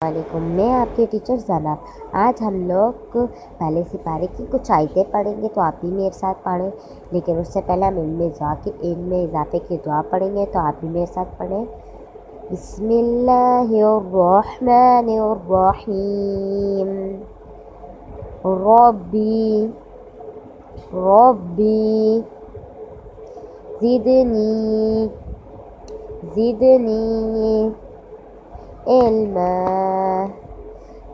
वालेकुम, मैं आपके टीचर ज़नाब। आज हम लोग पहले सिपारे की कुछ आयतें पढ़ेंगे, तो आप भी मेरे साथ पढ़ें। लेकिन उससे पहले हम इनमें इजाफे की दुआ पढ़ेंगे, तो आप भी मेरे साथ पढ़ें। बिस्मिल्लाहिर्रहमानिर्रहीम। रब्बी रब्बी ज़िदनी ज़िदनी इल्मा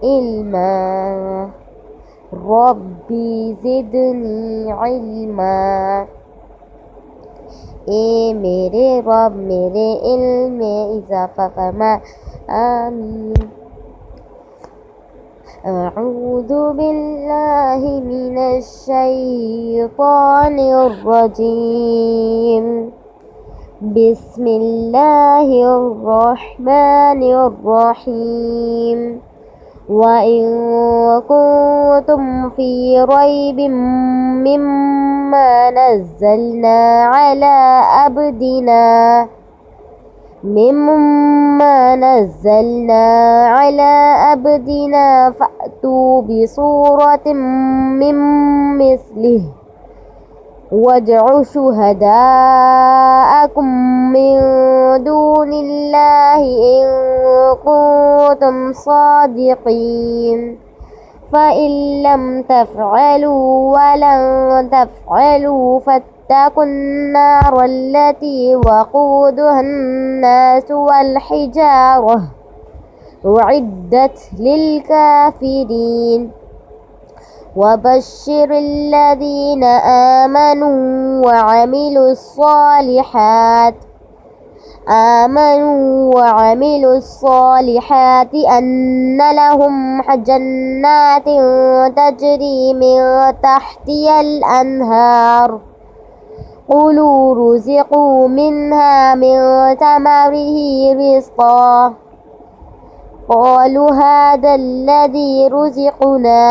इल्मा। रब्बी ज़िदनी इल्मा। ए मेरे रब मेरे इल्म में इजाफा फरमा, आमीन। अऊज़ु बिल्लाहि मिनश शैतानिर रजीम। बिस्मिल्लाहिर्रहमानिर्रहीम। वइन कुन्तुम फी रैबिम मिम्मा नज़्ज़लना अला अब्दिना फ़अतू बिसूरतिम मिन मिस्लिहि वदअू शुहदाअकुम मिन दूनिल्लाहि इन कुन्तुम सादिक़ीन। फ़इन लम तफ़अलू वलन तफ़अलू फ़त्तक़ुन्नार अल्लती वक़ूदुहा अन्नास वल्हिजारह उइद्दत लिलकाफ़िरीन। वबश्शिरिल्लज़ीना आमनू वअमिलुस्सॉलिहाति अन्न लहुम जन्नातिन तजरी मिन तहतिहल अन्हार कुलू रुज़िक़ू मिन्हा मिन समरिही रिज़्क़ा क़ालू हाज़ाल्लज़ी रुज़िक़ना।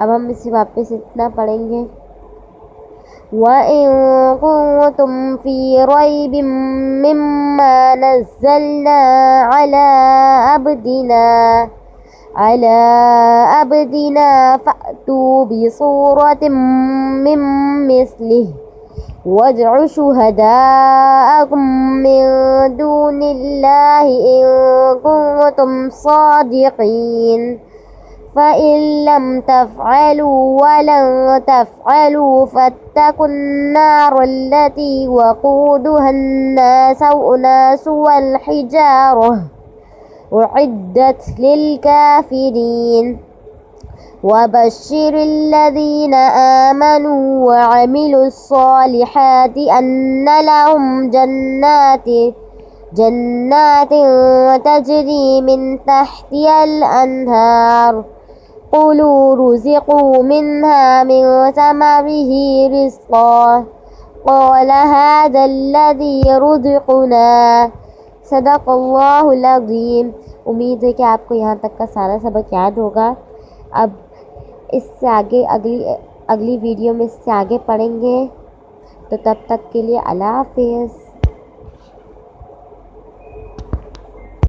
अब हम इसी वापस इतना पढ़ेंगे। वइन कुन्तुम फ़ी रैबिम मिम्मा नज़्ज़लना अला अब्दिना फ़अतू बिसूरतिम मिन मिस्लिहि वदअू शुहदाअकुम मिन दूनिल्लाहि इन कुन्तुम सादिक़ीन। फ़इन लम तफ़अलू वलन तफ़अलू फ़त्तक़ुन्नार अल्लती वक़ूदुहा अन्नास वल्हिजारह उइद्दत लिलकाफ़िरीन। वबश्शिरिल्लज़ीना आमनू वअमिलुस्सॉलिहाति अन्न लहुम जन्नातिन तजरी मिन तहतिहल अन्हार कुलू रुज़िक़ू मिन्हा मिन समरिही रिज़्क़ा क़ाल हाज़ाल्लज़ी रुज़िक़ना। सदक़ल्लाहुल अज़ीम। उम्मीद है कि आपको यहाँ तक का सारा सबक याद होगा। अब इससे आगे अगली वीडियो में इससे आगे पढ़ेंगे। तो तब तक के लिए अल्लाह हाफ़िज़।